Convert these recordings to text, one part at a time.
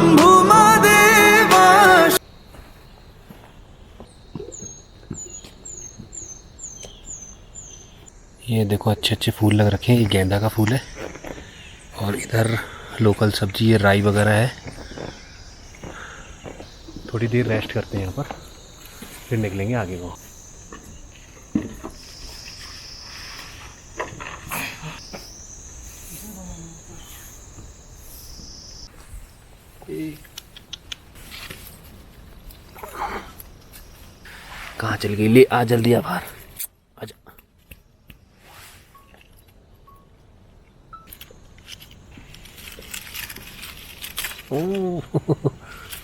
शंभु महादेवा। ये देखो अच्छे अच्छे फूल लग रखे हैं, ये गेंदा का फूल है और इधर लोकल सब्जी ये राई वगैरह है। थोड़ी देर रेस्ट करते हैं यहाँ पर, फिर निकलेंगे आगे को। कहाँ चल गई? ले आ जल्दी, आ बाहर आजा। ओह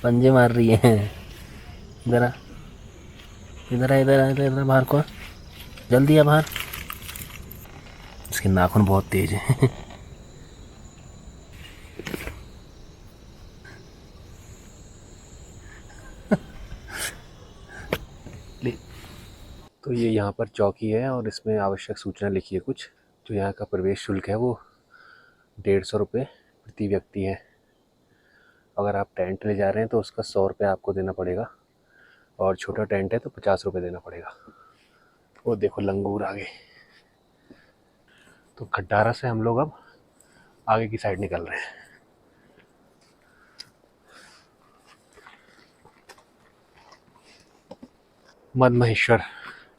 पंजे मार रही है। इधर आ, इधर आ, इधर आ, इधर बाहर को आ। जल्दी आ बाहर। इसके नाखून बहुत तेज है। तो ये यहाँ पर चौकी है और इसमें आवश्यक सूचना लिखी है कुछ। जो यहाँ का प्रवेश शुल्क है वो 150 रुपये प्रति व्यक्ति है। अगर आप टेंट ले जा रहे हैं तो उसका 100 रुपये आपको देना पड़ेगा और छोटा टेंट है तो 50 रुपये देना पड़ेगा। वो देखो लंगूर आगे। तो खड्डारा से हम लोग अब आगे की साइड निकल रहे हैं। मदमहेश्वर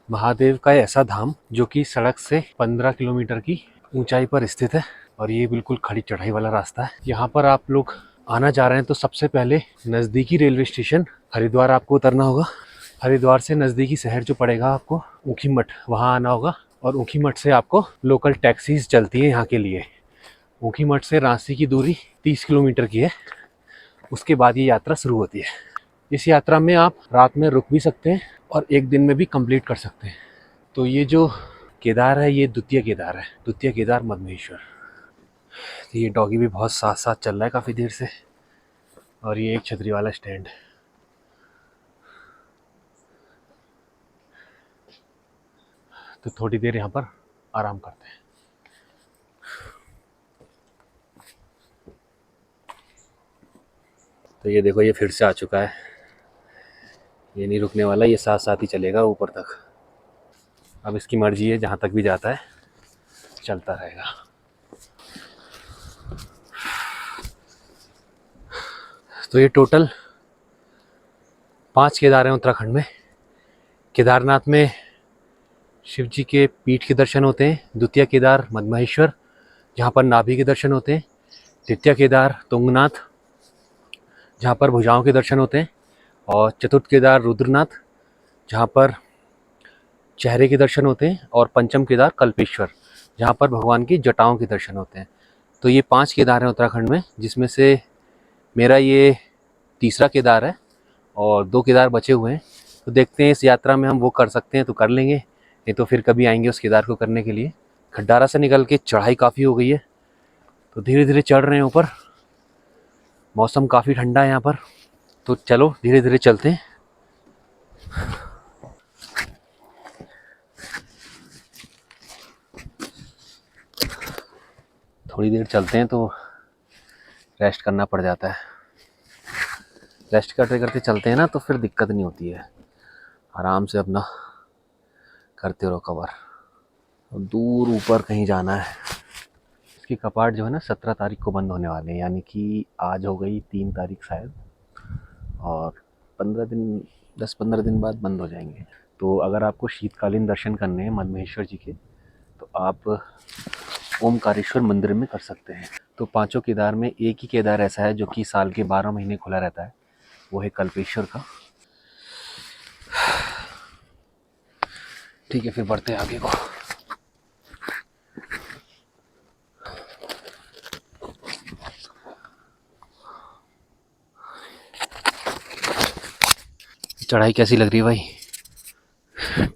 महादेव का ऐसा धाम जो कि सड़क से 15 किलोमीटर की ऊंचाई पर स्थित है और ये बिल्कुल खड़ी चढ़ाई वाला रास्ता है। यहाँ पर आप लोग आना चाह रहे हैं तो सबसे पहले नज़दीकी रेलवे स्टेशन हरिद्वार आपको उतरना होगा। हरिद्वार से नज़दीकी शहर जो पड़ेगा आपको ऊखीमठ, वहाँ आना होगा और ऊखीमठ से आपको लोकल टैक्सीज चलती है यहाँ के लिए। ऊखीमठ से रांची की दूरी 30 किलोमीटर की है। उसके बाद ये यात्रा शुरू होती है। इस यात्रा में आप रात में रुक भी सकते हैं और एक दिन में भी कंप्लीट कर सकते हैं। तो ये जो केदार है ये द्वितीय केदार है, द्वितीय केदार मदमहेश्वर। तो ये डॉगी भी बहुत साथ साथ चल रहा है काफ़ी देर से और ये एक छतरी वाला स्टैंड है। तो थोड़ी देर यहाँ पर आराम करते हैं। तो ये देखो ये फिर से आ चुका है, ये नहीं रुकने वाला, ये साथ साथ ही चलेगा ऊपर तक। अब इसकी मर्जी है, जहाँ तक भी जाता है चलता रहेगा। तो ये टोटल 5 केदार हैं उत्तराखंड में। केदारनाथ में शिव जी के पीठ के दर्शन होते हैं। द्वितीय केदार मदमहेश्वर जहाँ पर नाभि के दर्शन होते हैं। तृतीय केदार तुंगनाथ जहाँ पर भुजाओं के दर्शन होते हैं। और चतुर्थ केदार रुद्रनाथ जहाँ पर चेहरे के दर्शन होते हैं। और पंचम केदार कल्पेश्वर जहाँ पर भगवान की जटाओं के दर्शन होते हैं। तो ये 5 केदार हैं उत्तराखंड में, जिसमें से मेरा ये तीसरा केदार है और 2 केदार बचे हुए हैं। तो देखते हैं इस यात्रा में हम वो कर सकते हैं तो कर लेंगे, नहीं तो फिर कभी आएंगे उस केदार को करने के लिए। खड्डारा से निकल के चढ़ाई काफ़ी हो गई है तो धीरे धीरे चढ़ रहे हैं ऊपर। मौसम काफ़ी ठंडा है यहाँ पर, तो चलो धीरे धीरे चलते हैं। थोड़ी देर चलते हैं तो रेस्ट करना पड़ जाता है। रेस्ट करते करते चलते हैं ना तो फिर दिक्कत नहीं होती है, आराम से अपना करते रहो कवर। अब दूर ऊपर कहीं जाना है। इसकी कपाट जो है ना 17 तारीख को बंद होने वाले हैं, यानी कि आज हो गई 3 तारीख शायद, और 10-15 दिन बाद बंद हो जाएंगे। तो अगर आपको शीतकालीन दर्शन करने हैं मदमहेश्वर जी के तो आप ओमकारेश्वर मंदिर में कर सकते हैं। तो 5 केदार में एक ही केदार ऐसा है जो कि साल के 12 महीने खुला रहता है, वो है कल्पेश्वर का। ठीक है, फिर बढ़ते हैं आगे को। चढ़ाई कैसी लग रही है भाई?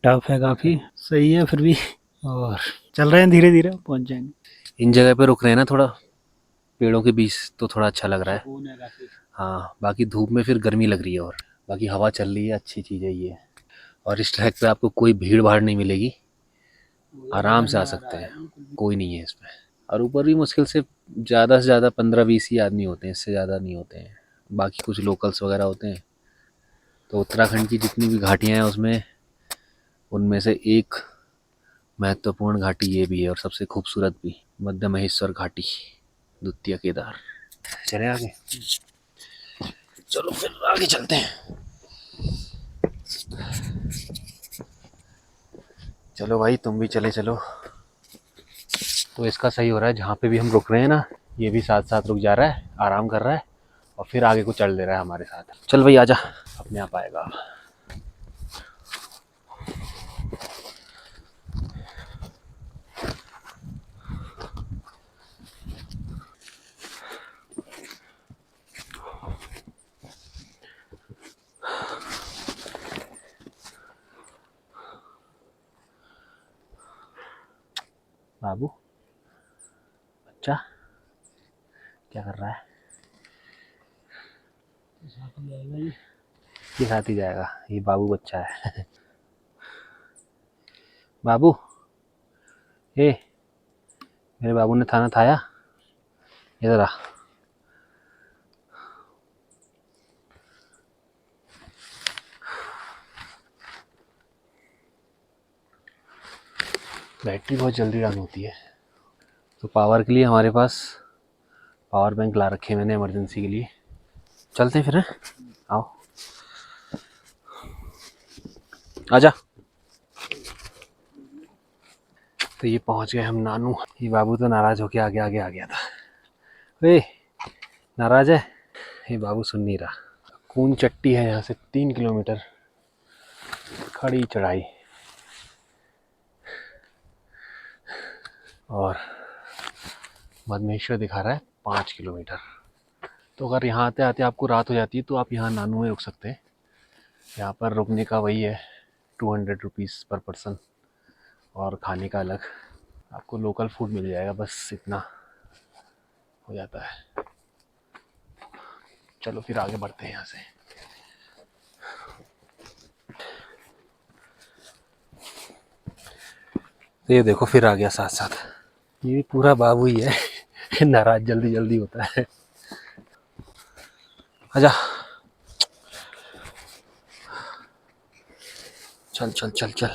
टफ है काफ़ी, सही है फिर भी, और चल रहे हैं धीरे धीरे पहुंच जाएंगे। इन जगह पे रुक रहे हैं ना थोड़ा पेड़ों के बीच, तो थोड़ा अच्छा लग रहा है। हाँ, बाकी धूप में फिर गर्मी लग रही है और बाकी हवा चल रही है, अच्छी चीज़ है ये। और इस ट्रैक पे आपको कोई भीड़ भाड़ नहीं मिलेगी, आराम से आ सकते हैं, कोई नहीं है इसमें। और ऊपर भी मुश्किल से ज़्यादा 15-20 ही आदमी होते हैं, इससे ज़्यादा नहीं होते हैं। बाकी कुछ लोकल्स वगैरह होते हैं। तो उत्तराखंड की जितनी भी घाटियाँ हैं उसमें उनमें से एक महत्वपूर्ण घाटी ये भी है और सबसे खूबसूरत भी, मध्य महेश्वर घाटी, द्वितीय केदार। चले आगे, चलो फिर आगे चलते हैं। चलो भाई तुम भी चले चलो। तो इसका सही हो रहा है, जहाँ पे भी हम रुक रहे हैं ना ये भी साथ साथ रुक जा रहा है, आराम कर रहा है और फिर आगे को चल दे रहा है हमारे साथ। चल भाई आजा, अपने आप आएगा। बाबू बच्चा क्या कर रहा है? ये साथ ही जाएगा, ये बाबू बच्चा है। बाबू ए, मेरे बाबू ने खाना खाया? इधर आ। बैटरी बहुत जल्दी डाउन होती है, तो पावर के लिए हमारे पास पावर बैंक ला रखे मैंने इमरजेंसी के लिए। चलते हैं फिर, हैं? आओ आजा। तो ये पहुंच गए हम नानू। ये बाबू तो नाराज होके आगे आगे आ गया था। वे नाराज है ये बाबू, सुन नहीं रहा। कून चट्टी है, यहाँ से 3 किलोमीटर खड़ी चढ़ाई और मधमेश्वर दिखा रहा है 5 किलोमीटर। तो अगर यहाँ आते आते आपको रात हो जाती है तो आप यहाँ नानू में रुक सकते हैं। यहाँ पर रुकने का वही है 200 रुपीज़ पर पर्सन और खाने का अलग। आपको लोकल फूड मिल जाएगा, बस इतना हो जाता है। चलो फिर आगे बढ़ते हैं यहाँ से। तो ये देखो फिर आ गया साथ साथ, ये पूरा बाबू ही है। नाराज जल्दी जल्दी होता है। आजा, चल चल चल चल।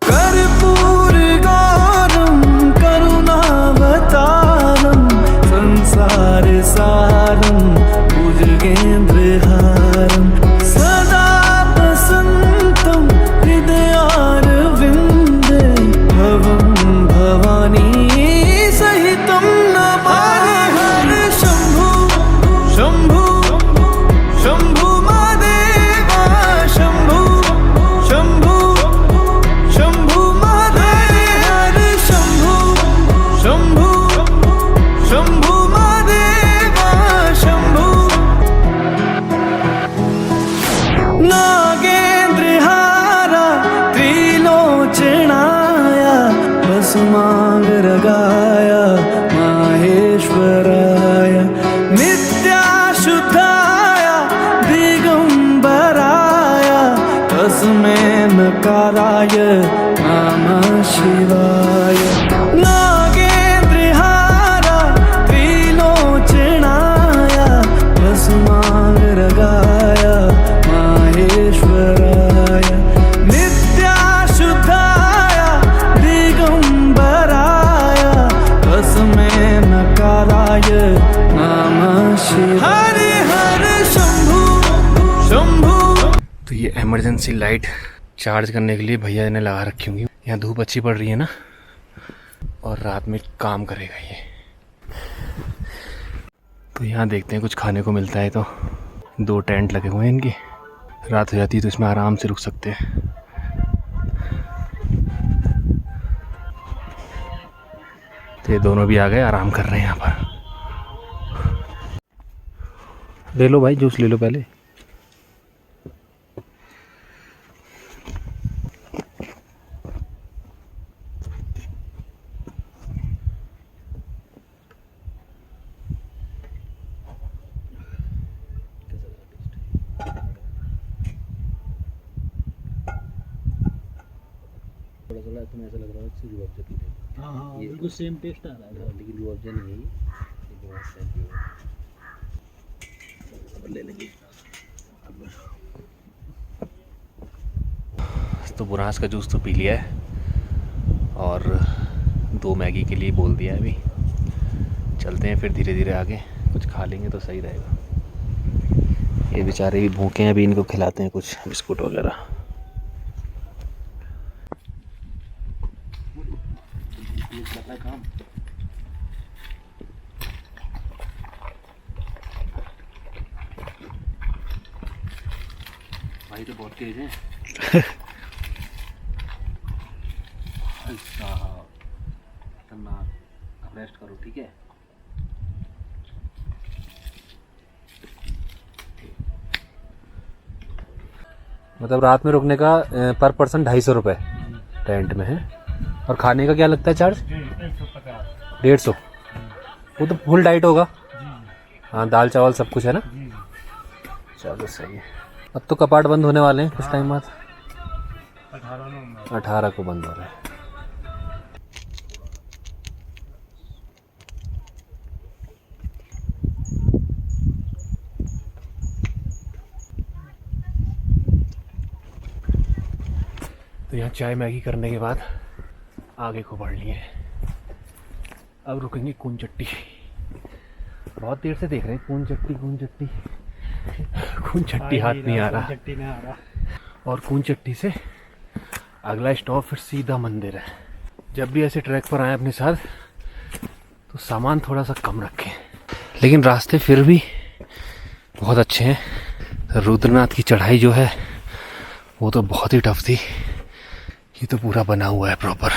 कर्पूरगारं करुणावतारं संसार सारं भुजगेन्द्रहारं सदा वसन्तं हृदयारविन्दे भवं भवानी सहितं नमामि। हर शम्भु शम्भु शम्भु महादेवा शम्भु शम्भु शम्भु महादेव। शम्भु शम्भु शम्भु महादेवा शम्भु। नागेन्द्रहारा त्रिलोचनाय भस्मांगरागाय माहेश्वराय नित्याशुद्धाय दिगंबराय तस्मै नकाराय नमः शिवाय। नागेन्द्रहारा त्रिलोचनाय भस्मांगरागाय माहेश्वराय नित्याशुद्धाय दिगंबराय तस्मै नकाराय नमः शिवाय। हरे हरे शंभु शंभु। तो ये इमरजेंसी लाइट चार्ज करने के लिए भैया ने लगा रखी होंगी। यहाँ धूप अच्छी पड़ रही है ना और रात में काम करेगा ये। तो यहाँ देखते हैं कुछ खाने को मिलता है। तो 2 टेंट लगे हुए हैं इनके, रात हो जाती है तो इसमें आराम से रुक सकते हैं। तो ये दोनों भी आ गए, आराम कर रहे हैं यहाँ पर। ले लो भाई, जूस ले लो पहले। थोड़ा तुम्हें ऐसा लग रहा है कि रूह अफ़ज़ा पी रहे हैं। हाँ हाँ बिल्कुल सेम टेस्ट आ रहा है। लेकिन रूह अफ़ज़ा नहीं है ये, बहुत ले लेंगे। तो बुरांस का जूस तो पी लिया है और 2 मैगी के लिए बोल दिया है अभी। चलते हैं फिर धीरे धीरे आगे, कुछ खा लेंगे तो सही रहेगा। ये बेचारे भी भूखे हैं, अभी इनको खिलाते हैं कुछ बिस्कुट वगैरह। भाई तो बहुत तेज है। खतरनाक, रेस्ट करो ठीक है। मतलब रात में रुकने का पर पर्सन 250 रुपये टेंट में है। और खाने का क्या लगता है चार्ज? 150। वो तो फुल डाइट होगा। हाँ, दाल चावल सब कुछ है ना। चलो सही है। अब तो कपाट बंद होने वाले हैं कुछ टाइम बाद। 18 को बंद हो रहा है। तो यहाँ चाय मैगी करने के बाद आगे को बढ़ लिए। अब रुकेंगे कून चट्टी। बहुत देर से देख रहे हैं कून चट्टी कून चट्टी। कून चट्टी हाथ नहीं आ रहा। और कून चट्टी से अगला स्टॉप फिर सीधा मंदिर है। जब भी ऐसे ट्रैक पर आए अपने साथ तो सामान थोड़ा सा कम रखें, लेकिन रास्ते फिर भी बहुत अच्छे हैं। रुद्रनाथ की चढ़ाई जो है वो तो बहुत ही टफ थी। ये तो पूरा बना हुआ है प्रॉपर।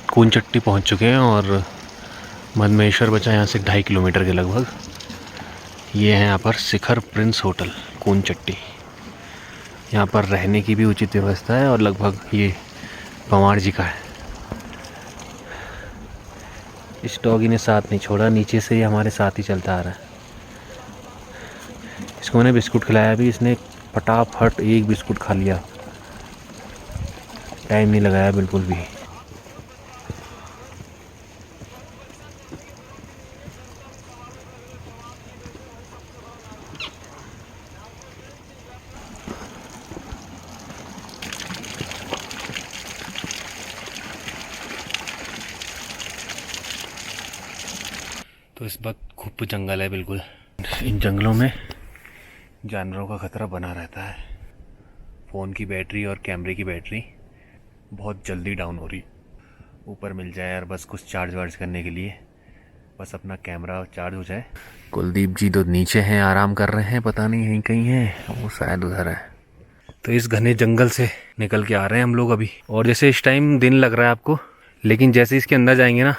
कून चट्टी पहुँच चुके हैं और मदमहेश्वर बचा यहाँ से 2.5 किलोमीटर के लगभग। ये है यहाँ पर शिखर प्रिंस होटल कून चट्टी। यहाँ पर रहने की भी उचित व्यवस्था है और लगभग ये पवार जी का है। इस डॉगी ने साथ नहीं छोड़ा, नीचे से ये हमारे साथ ही चलता आ रहा है। इसको मैंने बिस्कुट खिलाया भी, इसने फटाफट एक बिस्कुट खा लिया, टाइम नहीं लगाया बिल्कुल भी। तो इस वक्त खूब जंगल है बिल्कुल। इन जंगलों में जानवरों का खतरा बना रहता है। फ़ोन की बैटरी और कैमरे की बैटरी बहुत जल्दी डाउन हो रही। ऊपर मिल जाए यार बस कुछ चार्ज वार्ज करने के लिए, बस अपना कैमरा चार्ज हो जाए। कुलदीप जी तो नीचे हैं, आराम कर रहे हैं, पता नहीं यहीं कहीं हैं, वो शायद उधर है। तो इस घने जंगल से निकल के आ रहे हैं हम लोग अभी। और जैसे इस टाइम दिन लग रहा है आपको, लेकिन जैसे इसके अंदर जाएंगे ना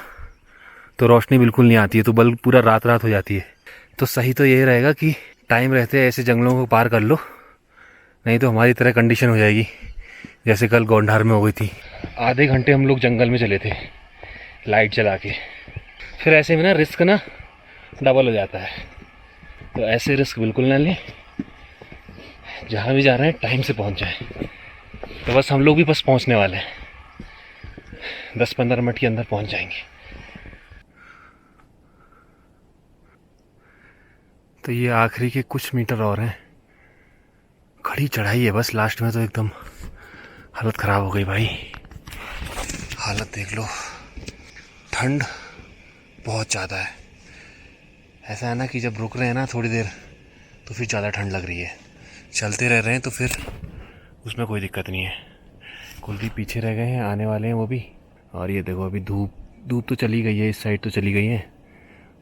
तो रोशनी बिल्कुल नहीं आती है, तो बल्कि पूरा रात रात हो जाती है। तो सही तो यही रहेगा कि टाइम रहते ऐसे जंगलों को पार कर लो, नहीं तो हमारी तरह कंडीशन हो जाएगी जैसे कल गोंडार में हो गई थी। आधे घंटे हम लोग जंगल में चले थे लाइट जला के। फिर ऐसे में ना रिस्क ना डबल हो जाता है, तो ऐसे रिस्क बिल्कुल ना लें। जहाँ भी जा रहे हैं टाइम से पहुँच जाए। तो बस हम लोग भी बस पहुँचने वाले हैं, 10-15 मिनट के अंदर पहुँच जाएंगे। तो ये आखिरी के कुछ मीटर और हैं, खड़ी चढ़ाई है बस। लास्ट में तो एकदम हालत ख़राब हो गई भाई। हालत देख लो, ठंड बहुत ज़्यादा है। ऐसा है ना कि जब रुक रहे हैं ना थोड़ी देर तो फिर ज़्यादा ठंड लग रही है। चलते रह रहे हैं तो फिर उसमें कोई दिक्कत नहीं है। कुलदीप पीछे रह गए हैं, आने वाले हैं वो भी। और ये देखो अभी धूप तो चली गई है, इस साइड तो चली गई है,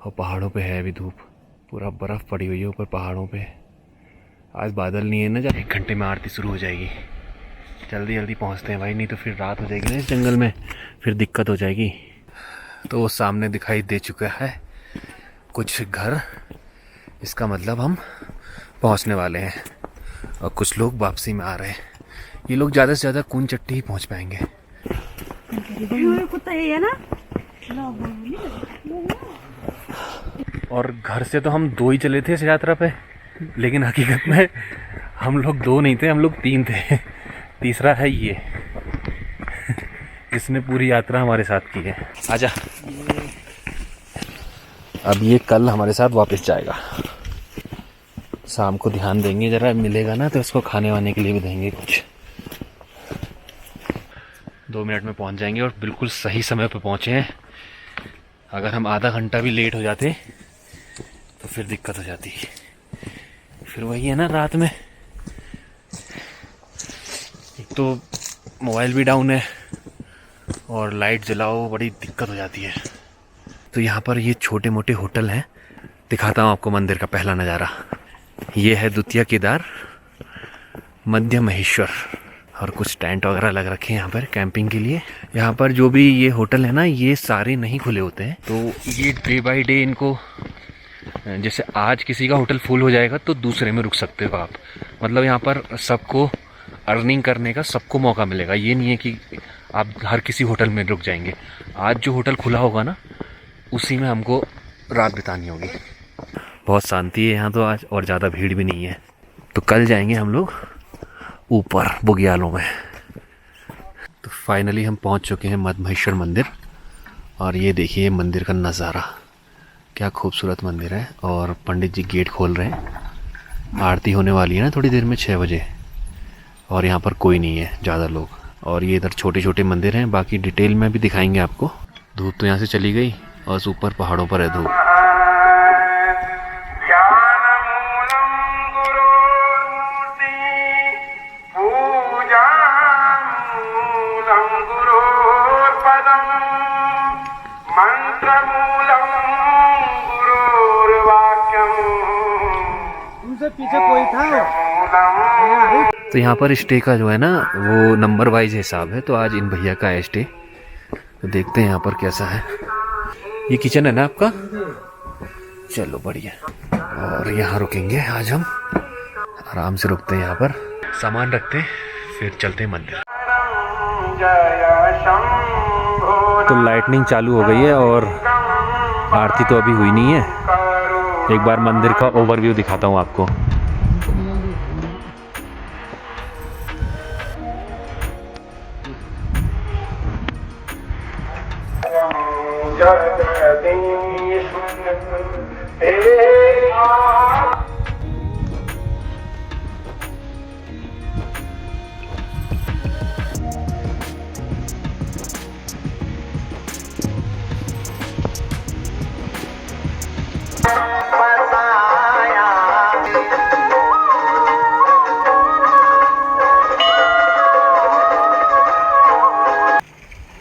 और पहाड़ों पे है अभी धूप। पूरा बर्फ़ पड़ी हुई है ऊपर पहाड़ों पे। आज बादल नहीं है ना, जब 1 घंटे में आरती शुरू हो जाएगी। जल्दी जल्दी पहुंचते हैं भाई, नहीं तो फिर रात हो जाएगी ना इस जंगल में, फिर दिक्कत हो जाएगी। तो वो सामने दिखाई दे चुका है कुछ घर, इसका मतलब हम पहुंचने वाले हैं। और कुछ लोग वापसी में आ रहे हैं। ये लोग ज़्यादा से ज़्यादा कून चट्टी ही पहुँच पाएंगे। और घर से तो हम 2 ही चले थे इस यात्रा पे, लेकिन हकीकत में हम लोग 2 नहीं थे, हम लोग 3 थे। तीसरा है ये जिसने पूरी यात्रा हमारे साथ की है। आजा। अब ये कल हमारे साथ वापस जाएगा। शाम को ध्यान देंगे ज़रा, मिलेगा ना तो उसको खाने वाने के लिए भी देंगे कुछ। 2 मिनट में पहुंच जाएंगे और बिल्कुल सही समय पर पहुंचे हैं। अगर हम आधा घंटा भी लेट हो जाते तो फिर दिक्कत हो जाती। फिर वही है ना, रात में एक तो मोबाइल भी डाउन है और लाइट जलाओ, बड़ी दिक्कत हो जाती है। तो यहाँ पर ये छोटे मोटे होटल हैं। दिखाता हूँ आपको मंदिर का पहला नज़ारा। ये है द्वितीय केदार मध्य महेश्वर, और कुछ टेंट वगैरह लग रखे हैं यहाँ पर कैंपिंग के लिए। यहाँ पर जो भी ये होटल है ना, ये सारे नहीं खुले होते हैं, तो ये डे बाय डे इनको, जैसे आज किसी का होटल फुल हो जाएगा तो दूसरे में रुक सकते हो आप। मतलब यहाँ पर सबको अर्निंग करने का सबको मौका मिलेगा। ये नहीं है कि आप हर किसी होटल में रुक जाएंगे। आज जो होटल खुला होगा ना, उसी में हमको रात बितानी होगी। बहुत शांति है यहाँ तो आज, और ज़्यादा भीड़ भी नहीं है। तो कल जाएंगे हम लोग ऊपर बुग्यालों में। तो फाइनली हम पहुँच चुके हैं मद महेश्वर मंदिर, और ये देखिए मंदिर का नज़ारा, क्या खूबसूरत मंदिर है। और पंडित जी गेट खोल रहे हैं। आरती होने वाली है ना थोड़ी देर में 6 बजे, और यहाँ पर कोई नहीं है ज़्यादा लोग। और ये इधर छोटे छोटे मंदिर हैं, बाकी डिटेल में भी दिखाएंगे आपको। धूप तो यहाँ से चली गई और ऊपर पहाड़ों पर है धूप। पीछे कोई था। तो यहाँ पर स्टे का जो है ना, वो नंबर वाइज हिसाब है। तो आज इन भैया का है स्टे, तो देखते हैं यहाँ पर कैसा है। ये किचन है ना आपका? चलो बढ़िया। और यहाँ रुकेंगे आज हम, आराम से रुकते हैं यहाँ पर, सामान रखते हैं, फिर चलते हैं मंदिर। तो लाइटनिंग चालू हो गई है और आरती तो अभी हुई नहीं है। एक बार मंदिर का ओवरव्यू दिखाता हूँ आपको।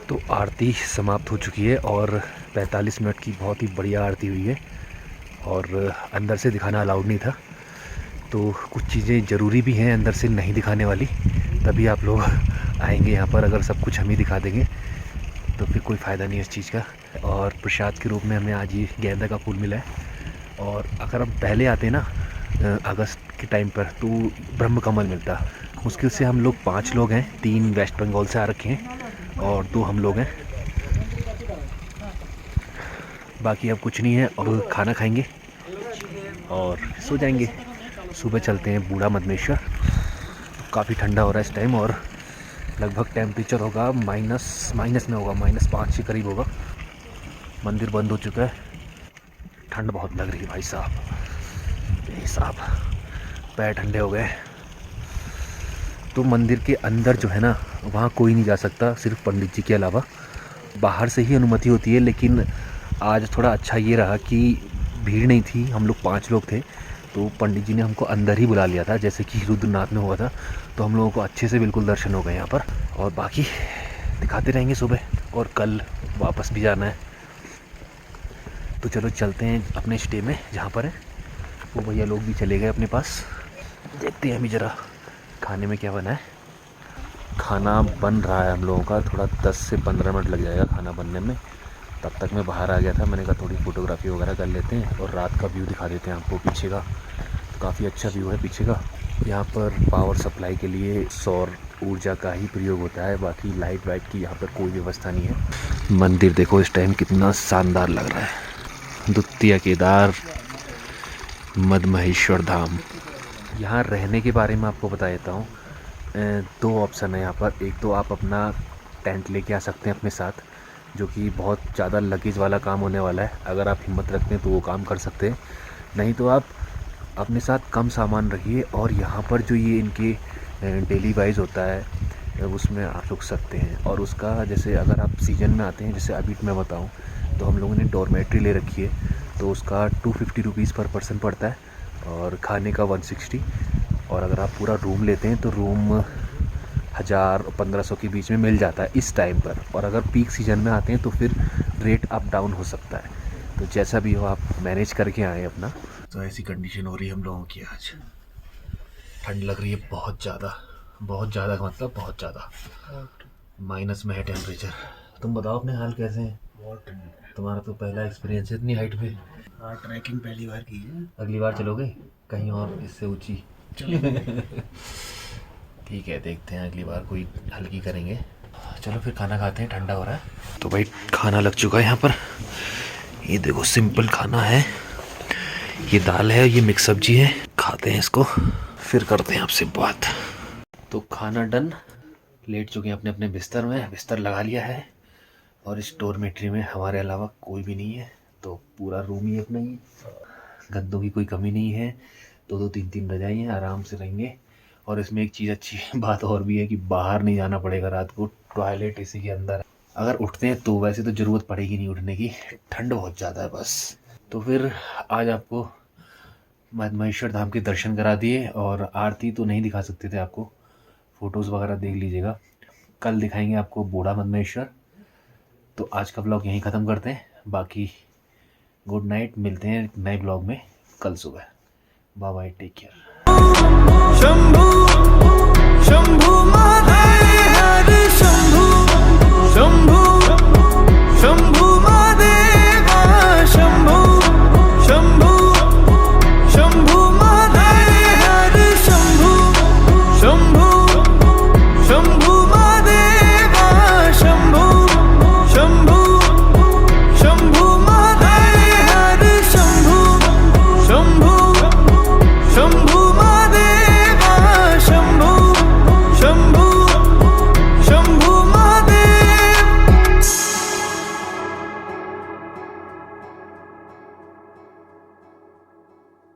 तो आरती समाप्त हो चुकी है और 45 मिनट की बहुत ही बढ़िया आरती हुई है। और अंदर से दिखाना अलाउड नहीं था, तो कुछ चीज़ें ज़रूरी भी हैं अंदर से नहीं दिखाने वाली। तभी आप लोग आएंगे यहाँ पर। अगर सब कुछ हम ही दिखा देंगे तो फिर कोई फ़ायदा नहीं है इस चीज़ का। और प्रसाद के रूप में हमें आज ये गेंदा का फूल मिला है। और अगर हम पहले आते ना अगस्त के टाइम पर, तो ब्रह्म कमल मिलता। मुश्किल से हम लोग 5 लोग हैं, 3 वेस्ट बंगाल से आ रखे हैं और 2 हम लोग हैं। बाकी अब कुछ नहीं है, अब खाना खाएंगे और सो जाएंगे। सुबह चलते हैं बूढ़ा मदमेश्वर। काफ़ी ठंडा हो रहा है इस टाइम, और लगभग टेम्परेचर होगा माइनस में होगा, -5 के करीब होगा। मंदिर बंद हो चुका है, ठंड बहुत लग रही है भाई साहब, पैर ठंडे हो गए। तो मंदिर के अंदर जो है ना, वहाँ कोई नहीं जा सकता सिर्फ पंडित जी के अलावा। बाहर से ही अनुमति होती है, लेकिन आज थोड़ा अच्छा ये रहा कि भीड़ नहीं थी, हम लोग 5 लोग थे, तो पंडित जी ने हमको अंदर ही बुला लिया था, जैसे कि रुद्रनाथ में हुआ था। तो हम लोगों को अच्छे से बिल्कुल दर्शन हो गए यहाँ पर। और बाकी दिखाते रहेंगे सुबह, और कल वापस भी जाना है। तो चलो चलते हैं अपने स्टे में जहाँ पर है। वो भैया लोग भी चले गए अपने पास। देखते हैं अभी ज़रा खाने में क्या बना है। खाना बन रहा है हम लोगों का, थोड़ा 10 से 15 मिनट लग जाएगा खाना बनने में। तब तक मैं बाहर आ गया था, मैंने कहा थोड़ी फ़ोटोग्राफी वगैरह कर लेते हैं और रात का व्यू दिखा देते हैं आपको पीछे का। तो काफ़ी अच्छा व्यू है पीछे का। यहाँ पर पावर सप्लाई के लिए सौर ऊर्जा का ही प्रयोग होता है, बाकी लाइट वाइट की यहाँ पर कोई व्यवस्था नहीं है। मंदिर देखो इस टाइम कितना शानदार लग रहा है। द्वितीय केदार मद महेश्वर धाम। यहाँ रहने के बारे में आपको बता देता हूँ। 2 ऑप्शन है यहाँ पर। एक तो आप अपना टेंट लेके आ सकते हैं अपने साथ, जो कि बहुत ज़्यादा लगेज वाला काम होने वाला है। अगर आप हिम्मत रखते हैं तो वो काम कर सकते हैं, नहीं तो आप अपने साथ कम सामान रखिए और यहाँ पर जो ये इनके डेली वाइज होता है उसमें आप रुक सकते हैं। और उसका जैसे अगर आप सीज़न में आते हैं, जैसे अभी मैं बताऊँ तो हम लोगों ने डॉर्मेट्री ले रखी है, तो उसका 250 रुपीज़ पर पर्सन पड़ता है और खाने का 160। और अगर आप पूरा रूम लेते हैं तो रूम 1000-1500 के बीच में मिल जाता है इस टाइम पर। और अगर पीक सीज़न में आते हैं तो फिर रेट अप डाउन हो सकता है, तो जैसा भी हो आप मैनेज करके आएँ अपना। तो ऐसी कंडीशन हो रही है हम लोगों की आज। ठंड लग रही है बहुत ज़्यादा, बहुत ज़्यादा का मतलब बहुत ज़्यादा, माइनस में है टेम्परेचर। तुम बताओ अपने हाल कैसे हैं? बहुत ठंड है। तुम्हारा तो पहला एक्सपीरियंस है इतनी हाइट पे। हाँ, ट्रैकिंग पहली बार की है। अगली बार चलोगे कहीं और इससे ऊंची? ठीक है, देखते हैं अगली बार कोई हल्की करेंगे। चलो फिर खाना खाते हैं, ठंडा हो रहा है। तो भाई खाना लग चुका है यहाँ पर। ये देखो सिंपल खाना है, ये दाल है, ये मिक्स सब्जी है। खाते हैं इसको, फिर करते हैं आपसे बात। तो खाना डन, लेट चुके हैं अपने अपने बिस्तर में, बिस्तर लगा लिया है। और इस डॉर्मेट्री में हमारे अलावा कोई भी नहीं है, तो पूरा रूम ही अपना ही, गद्दों की कोई कमी नहीं है। 2-2 3-3 रजाई हैं, आराम से रहेंगे। और इसमें एक चीज़ अच्छी बात और भी है कि बाहर नहीं जाना पड़ेगा रात को, टॉयलेट इसी के अंदर है। अगर उठते हैं तो वैसे तो ज़रूरत पड़ेगी नहीं उठने की, ठंड बहुत ज़्यादा है बस। तो फिर आज आपको महेश्वर धाम के दर्शन करा दिए, और आरती तो नहीं दिखा सकते थे आपको, फ़ोटोज़ वगैरह देख लीजिएगा, कल दिखाएंगे आपको बूढ़ा महेश्वर। तो आज का ब्लॉग यहीं ख़त्म करते हैं, बाकी गुड नाइट, मिलते हैं नए ब्लॉग में कल सुबह। Bye bye, take care. Shambhu Shambhu